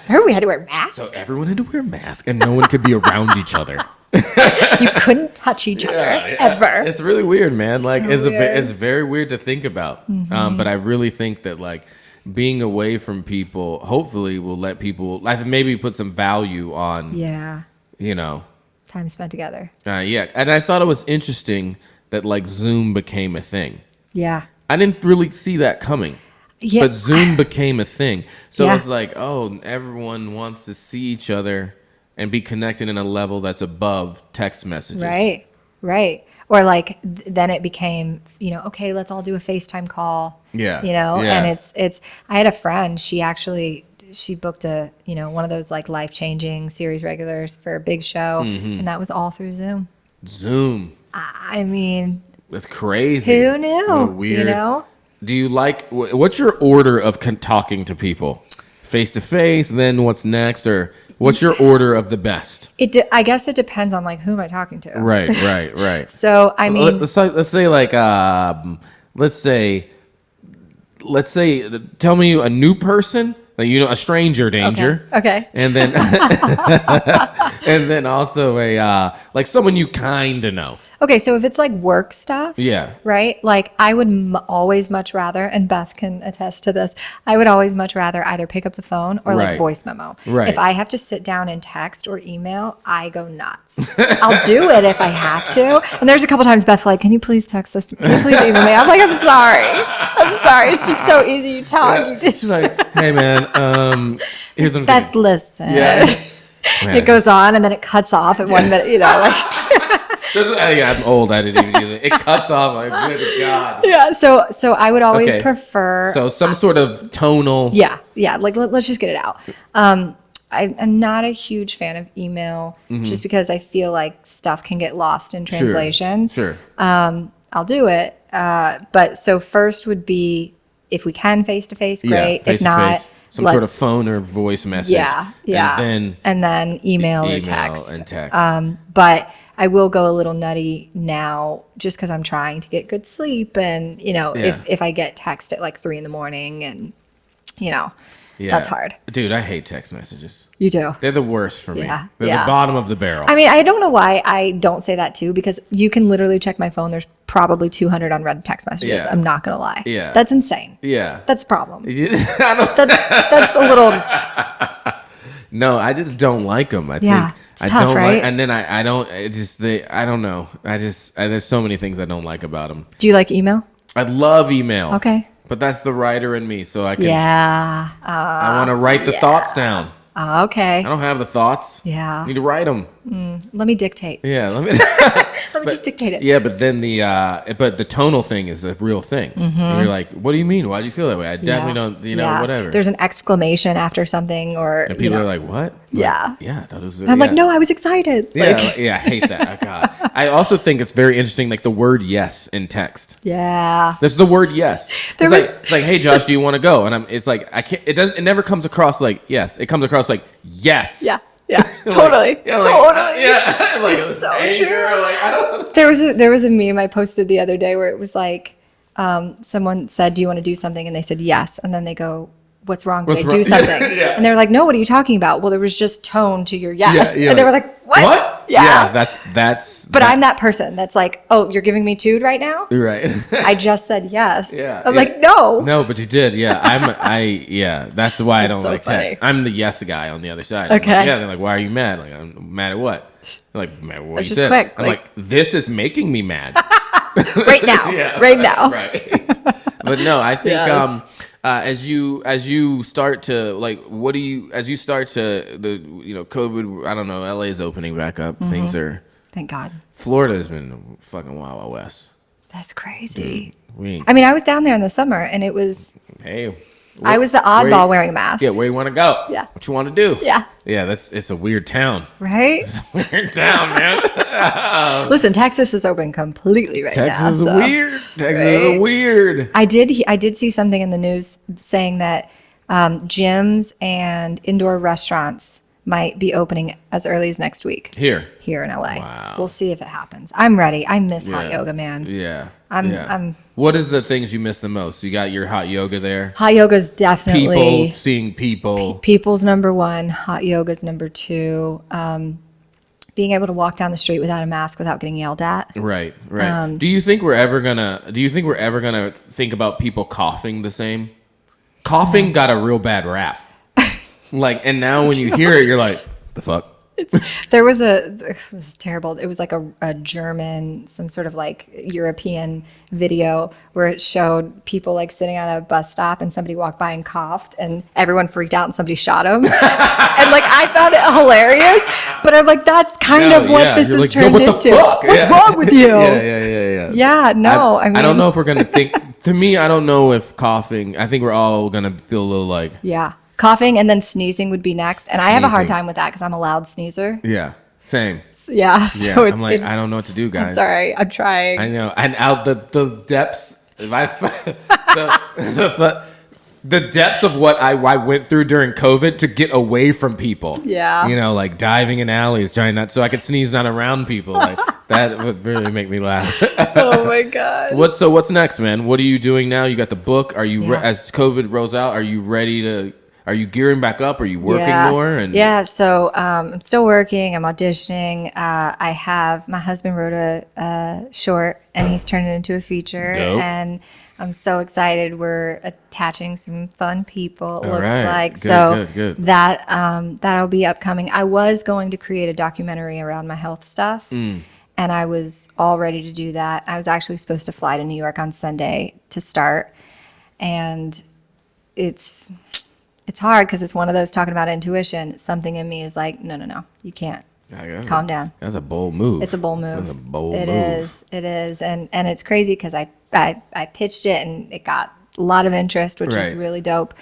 Remember we had to wear masks? So everyone had to wear masks and no one could be around each other. You couldn't touch each other ever. It's really weird, man. So like weird. It's very weird to think about. But I really think that like being away from people hopefully will let people like maybe put some value on time spent together. And I thought it was interesting that like Zoom became a thing. Yeah. I didn't really see that coming. Yeah. But Zoom became a thing. So it's like, oh, everyone wants to see each other and be connected in a level that's above text messages. Right. Or like then it became, okay, let's all do a FaceTime call. Yeah. And it's I had a friend, she booked a, one of those like life-changing series regulars for a big show, and that was all through Zoom. I mean, that's crazy. Who knew? What a weird, do you like, what's your order of talking to people? Face to face, then what's next? Or what's your order of the best? I guess it depends on like who am I talking to. Right. So I mean, let's say tell me a new person, like a stranger danger. Okay. And then and then also a like someone you kind of know. Okay, so if it's like work stuff, right? Like I would always much rather, and Beth can attest to this, I would always much rather either pick up the phone or like voice memo. Right. If I have to sit down and text or email, I go nuts. I'll do it if I have to. And there's a couple times Beth's like, can you please text this? Can you please email me? I'm like, I'm sorry. It's just so easy. You talk. You She's like, hey man, here's something. Beth, listen. Yeah. It goes on and then it cuts off at 1 minute, like. I'm old. I didn't even use it. It cuts off. Like, good God. Yeah. So I would always prefer. So some sort of tonal. Yeah. Like let's just get it out. I'm not a huge fan of email just because I feel like stuff can get lost in translation. Sure. I'll do it. But so first would be if we can face to face, great. If not, some sort of let's phone or voice message. Yeah. And then email or text. And text. But I will go a little nutty now just because I'm trying to get good sleep. And, if I get text at like 3 a.m. and, that's hard. Dude, I hate text messages. You do? They're the worst for me. Yeah. They're the bottom of the barrel. I mean, I don't know why I don't say that too, because you can literally check my phone. There's probably 200 unread text messages. Yeah. I'm not going to lie. Yeah. That's insane. Yeah. That's a problem. I don't. That's a little. No, I just don't like them. I think it's I tough, don't right? like, and then I don't. I don't know. There's so many things I don't like about them. Do you like email? I love email. Okay. But that's the writer in me, so I can. Yeah. I want to write the thoughts down. Okay. I don't have the thoughts. Yeah. I need to write them. Let me dictate. Yeah. Let me just dictate it. Yeah, but then the tonal thing is a real thing. Mm-hmm. And you're like, what do you mean? Why do you feel that way? I definitely don't. Whatever. There's an exclamation after something, or and people are like, what? Yeah. I thought it was. And I'm like, no, I was excited. Yeah, I hate that. Oh, God. I also think it's very interesting, like the word yes in text. Yeah. There's the word yes. It's like, hey, Josh, do you want to go? And it's like, I can't. It never comes across like yes. It comes across like yes. Yeah. Yeah, totally. Like, totally. Like it's so anger, true. like I don't. There was a meme I posted the other day where it was like, someone said, "Do you want to do something?" and they said yes, and then they go, "What's wrong? Did I do something?" And they're like, "No, what are you talking about?" Well, there was just tone to your yes, and they were like, "What?" Yeah, that's. But I'm that person that's like, "Oh, you're giving me tude right now?" Right. I just said yes. Yeah. I'm like, no. No, but you did. Yeah. That's why I don't like funny. text. I'm the yes guy on the other side. Okay. Like, they're like, why are you mad? Like, I'm mad at what? They're like, mad at what you said. Quick, I'm like, this is making me mad. Right now. Right now. Right. But no, I think as you start to like, as you start to COVID, I don't know, LA is opening back up. Mm-hmm. Things are. Thank God. Florida's been fucking wild west. That's crazy. Dude, I mean, I was down there in the summer, and it was. Hey. I was the oddball wearing a mask. Yeah, where you want to go? Yeah. What you want to do? Yeah. Yeah, it's a weird town. Right? It's a weird town, man. Listen, Texas is open completely right Texas now. Is weird. Texas is weird. I did see something in the news saying that gyms and indoor restaurants might be opening as early as next week. Here in LA. Wow. We'll see if it happens. I'm ready. I miss hot yoga, man. Yeah. I'm What is the things you miss the most? You got your hot yoga there? Hot yoga's definitely seeing people. People's number one. Hot yoga's number two. being able to walk down the street without a mask without getting yelled at. Right. Do you think we're ever gonna think about people coughing the same? Coughing got a real bad rap. Like, and now when you hear it, you're like, the fuck? It was terrible. It was like a German, some sort of like European video where it showed people like sitting at a bus stop and somebody walked by and coughed and everyone freaked out and somebody shot him. And like, I found it hilarious, but I'm like, that's kind of what this has turned into. What's wrong with you? Yeah, no, I mean, I don't know if we're going to think, to me, I don't know if coughing, I think we're all going to feel a little like. Yeah. Coughing and then sneezing would be next. And I have a hard time with that because I'm a loud sneezer. Yeah, same. Yeah, so I'm like, I don't know what to do, guys. I'm sorry, I'm trying. I know. And out the depths, the depths of what I went through during COVID to get away from people. Yeah. You know, like diving in alleys, trying not, so I could sneeze not around people. Like, that would really make me laugh. Oh my God. What's next, man? What are you doing now? You got the book. Are you, as COVID rolls out, are you ready to... Are you gearing back up? Are you working more? So I'm still working. I'm auditioning. My husband wrote a short and he's turned it into a feature. Dope. And I'm so excited. We're attaching some fun people, it looks like. Good. That'll be upcoming. I was going to create a documentary around my health stuff. And I was all ready to do that. I was actually supposed to fly to New York on Sunday to start. And it's hard because it's one of those talking about intuition. Something in me is like, no, you can't. Calm down. That's a bold move. It's a bold move. That's a bold move. It is. And it's crazy because I pitched it and it got a lot of interest, which is really dope.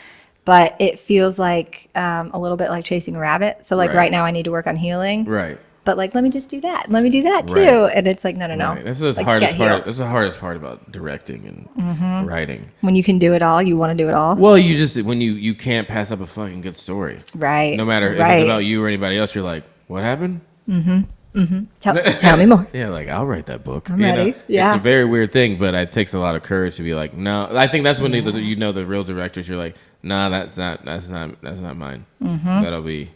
But it feels like a little bit like chasing a rabbit. So like right now I need to work on healing. Right. But like, let me just do that. Let me do that too. And it's like, no. Right. This is the hardest part. This is the hardest part about directing and writing. When you can do it all, you want to do it all. Well, you just, when you can't pass up a fucking good story. Right. No matter if it's about you or anybody else, you're like, what happened? Tell me more. Yeah, like, I'll write that book. I'm ready. It's a very weird thing, but it takes a lot of courage to be like, no. I think that's when the real directors, you're like, nah, that's not mine. That'll be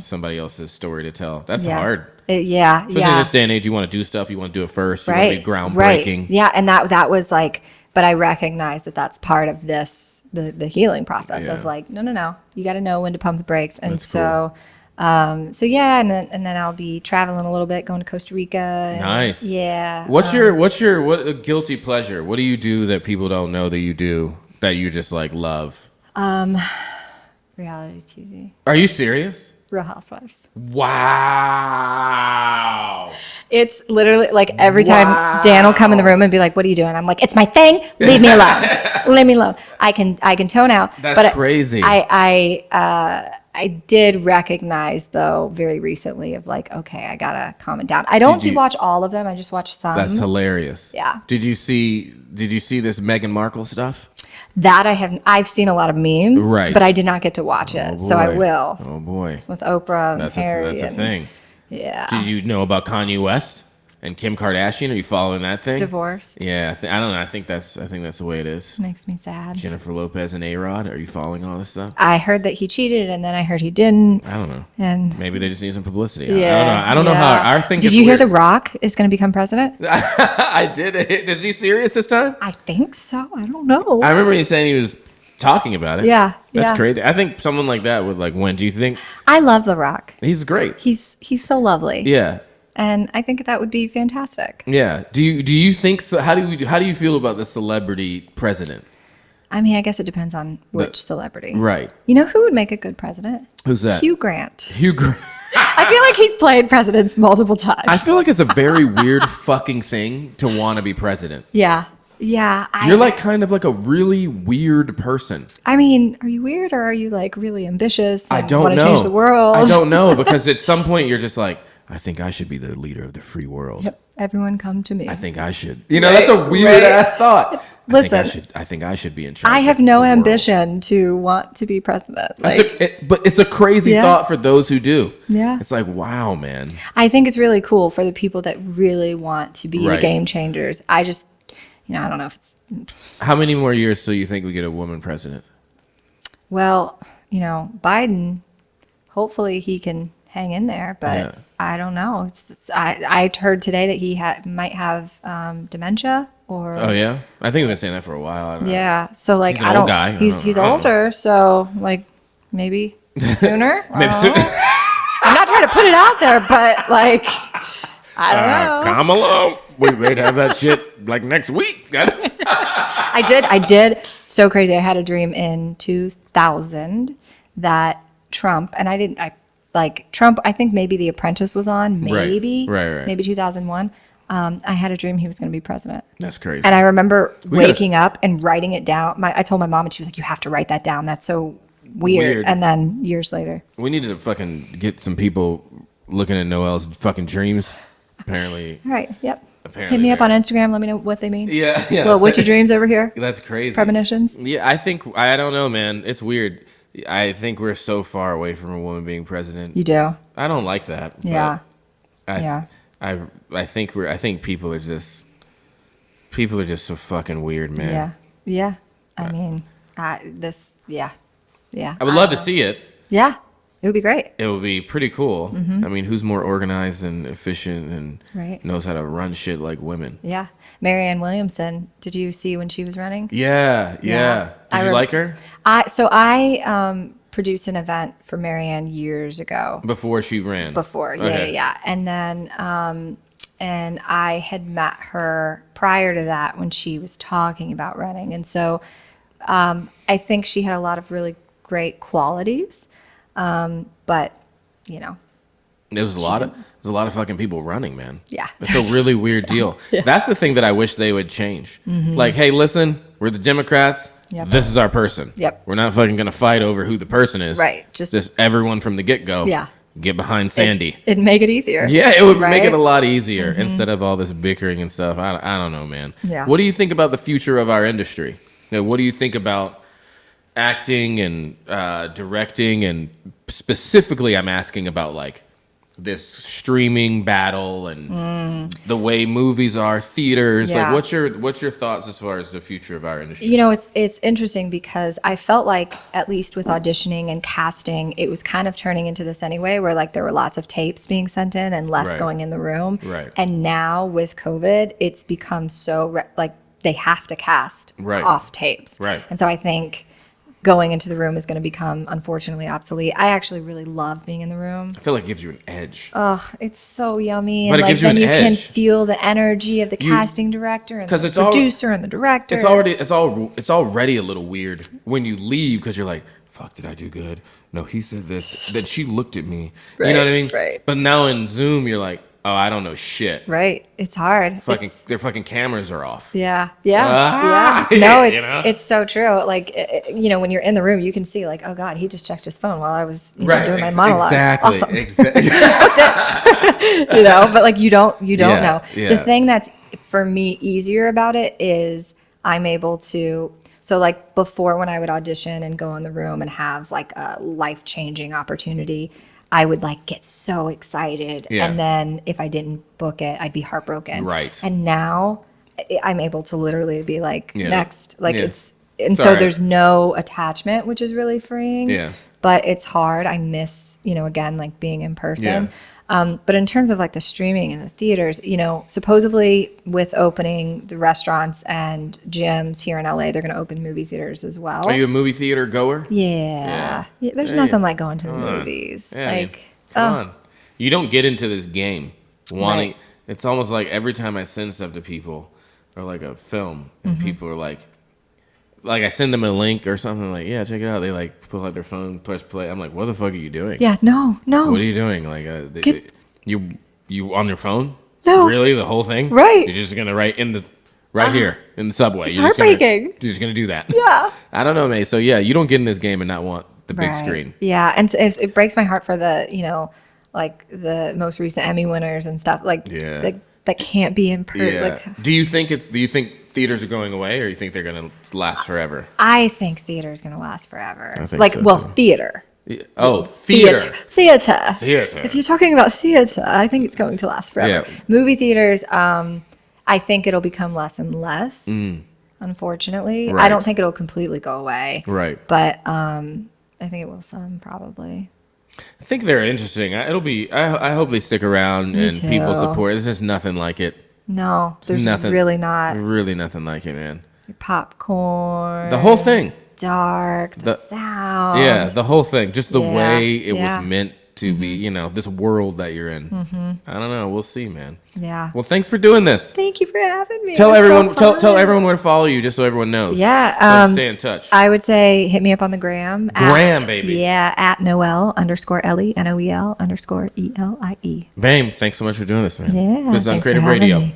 somebody else's story to tell. That's hard. Especially in this day and age, you want to do stuff, you want to do it first, you want to be groundbreaking. Yeah, and that was like, but I recognize that that's part of this, the healing process of like, no, you got to know when to pump the brakes. And that's cool. And then I'll be traveling a little bit, going to Costa Rica. Nice. Yeah. What's your guilty pleasure? What do you do that people don't know that you do that you just like love? Reality TV. Are you serious? Real Housewives. Wow. It's literally like every time Dan will come in the room and be like, "What are you doing?" I'm like, "It's my thing. Leave me alone. Leave me alone." I can tone out. That's crazy. I did recognize though very recently of like, okay, I gotta calm it down. I don't watch all of them. I just watch some. That's hilarious. Yeah. Did you see this Meghan Markle stuff? That I've seen a lot of memes, right? But I did not get to watch it, so I will. Oh boy. With Oprah and Harry. That's a thing. Yeah. Did you know about Kanye West and Kim Kardashian? Are you following that thing? Divorced. Yeah, I don't know. I think that's the way it is. Makes me sad. Jennifer Lopez and A-Rod. Are you following all this stuff? I heard that he cheated, and then I heard he didn't. I don't know. And maybe they just need some publicity. Yeah, I don't know how our thing. Did you hear The Rock is going to become president? I did. Is he serious this time? I think so. I don't know. I remember you saying he was talking about it. Yeah. That's crazy. I think someone like that would like win. Do you think? I love The Rock. He's great. He's so lovely. Yeah. And I think that would be fantastic. Yeah. Do you think so? How do you feel about the celebrity president? I mean, I guess it depends on which celebrity. Right. You know who would make a good president? Who's that? Hugh Grant. Hugh Grant. I feel like he's played presidents multiple times. I feel like it's a very weird fucking thing to want to be president. Yeah. Yeah. You're like kind of like a really weird person. I mean, are you weird or are you like really ambitious? I don't want know. To change the world? I don't know because at some point you're just like, I think I should be the leader of the free world. Yep. Everyone come to me. I think I should. You know, that's a weird ass thought. Listen, I think I should be in charge. I have no ambition to want to be president. But it's a crazy thought for those who do. Yeah. It's like, wow, man. I think it's really cool for the people that really want to be the game changers. I just, I don't know if it's. How many more years till you think we get a woman president? Well, Biden, hopefully he can hang in there, but I don't know. I heard today that he might have dementia or. Oh yeah, I think they've been saying that for a while. I don't know. So like he's an old guy. He's older, so like maybe sooner. Maybe sooner. I'm not trying to put it out there, but like I don't know. Come along. We'd have that shit like next week. I did. So crazy. I had a dream in 2000 that Trump, and Trump, I think maybe The Apprentice was on, maybe. Right. Maybe 2001. I had a dream he was going to be president. That's crazy. And I remember waking up and writing it down. I told my mom, and she was like, you have to write that down. That's so weird. And then years later. We need to fucking get some people looking at Noel's fucking dreams. Apparently. Right. Yep. Apparently hit me up on Instagram. Let me know what they mean. Yeah. Well, witchy dreams over here. That's crazy. Premonitions. Yeah, I don't know, man. It's weird. I think we're so far away from a woman being president. You do. I don't like that. Yeah. I think people are just so fucking weird, man. Yeah. I mean, I would love to see it. Yeah. It would be great. It would be pretty cool. Mm-hmm. I mean, who's more organized and efficient and knows how to run shit like women? Yeah. Marianne Williamson, did you see when she was running? Yeah. Did you like her? I produced an event for Marianne years ago. Before she ran? Before, yeah. And then, and I had met her prior to that when she was talking about running. And so I think she had a lot of really great qualities. But there was a lot of fucking people running, man. Yeah. It's a really weird deal. Yeah. That's the thing that I wish they would change. Mm-hmm. Like, hey, listen, we're the Democrats. Yep. This is our person. Yep. We're not fucking going to fight over who the person is. Right. Just everyone from the get-go. Yeah. Get behind Sandy. It'd make it easier. Yeah, it would make it a lot easier instead of all this bickering and stuff. I don't know, man. Yeah. What do you think about the future of our industry? What do you think about acting and directing, and specifically I'm asking about like this streaming battle and the way movies are, theaters. Yeah. Like what's your thoughts as far as the future of our industry? It's interesting because I felt like, at least with auditioning and casting, it was kind of turning into this anyway, where like there were lots of tapes being sent in and less going in the room. Right. And now with COVID, it's become so like they have to cast off tapes. Right. And so I think going into the room is going to become, unfortunately, obsolete. I actually really love being in the room. I feel like it gives you an edge. Oh, it's so yummy. But and it gives you an edge. Then you can feel the energy of the casting director and the producer and the director. It's already a little weird when you leave because you're like, fuck, did I do good? No, he said this. Then she looked at me. Right, you know what I mean? Right. But now in Zoom, you're like, oh, I don't know shit. Right. It's hard. Their fucking cameras are off. Yeah. Ah, No, it's so true. Like, when you're in the room, you can see like, oh God, he just checked his phone while I was doing my monologue. Exactly. Awesome. Exactly. But like you don't know. Yeah. The thing that's for me easier about it is I'm able to. So like before, when I would audition and go in the room and have like a life-changing opportunity, I would like get so excited. Yeah. And then if I didn't book it, I'd be heartbroken. Right. And now I'm able to literally be like, next. Like it's so there's no attachment, which is really freeing. Yeah. But it's hard. I miss, again, like being in person. Yeah. But in terms of like the streaming and the theaters, supposedly with opening the restaurants and gyms here in LA, they're going to open movie theaters as well. Are you a movie theater goer? Yeah. There's nothing like going to the movies. Yeah, come on. You don't get into this game wanting. Right. It's almost like every time I send stuff to people or like a film and people are like I send them a link or something, like, yeah, check it out. They like pull out their phone, press play. I'm like, what the fuck are you doing? Yeah, no. What are you doing? Like, you on your phone? No. Really? The whole thing? Right. You're just gonna write in the here in the subway. It's heartbreaking. You're just gonna do that. Yeah. I don't know, mate. So yeah, you don't get in this game and not want the big screen. Yeah, and it breaks my heart for the like the most recent Emmy winners and stuff that can't be in person. Yeah. Like, Do you think theaters are going away, or you think they're gonna last forever? I think theater is gonna last forever. I think so, too. Theater. Yeah. Oh, theater. Theater. Theater. If you're talking about theater, I think it's going to last forever. Yeah. Movie theaters, I think it'll become less and less, unfortunately. Right. I don't think it'll completely go away. Right. But I think it will some, probably. I think they're interesting. I hope they stick around and people support. There's just nothing like it. No, there's really not. Really nothing like it, man. Your popcorn. The whole thing. Dark, the sound. Yeah, the whole thing. Just the way it was meant to be, this world that you're in. I don't know. We'll see, man. Yeah. Well, thanks for doing this. Thank you for having me. Tell everyone tell everyone where to follow you just so everyone knows. Yeah. So stay in touch. I would say hit me up on the gram. Baby. Yeah, at Noel _Elie, NOEL _ELIE. Bam. Thanks so much for doing this, man. Yeah. This is Uncreative Radio.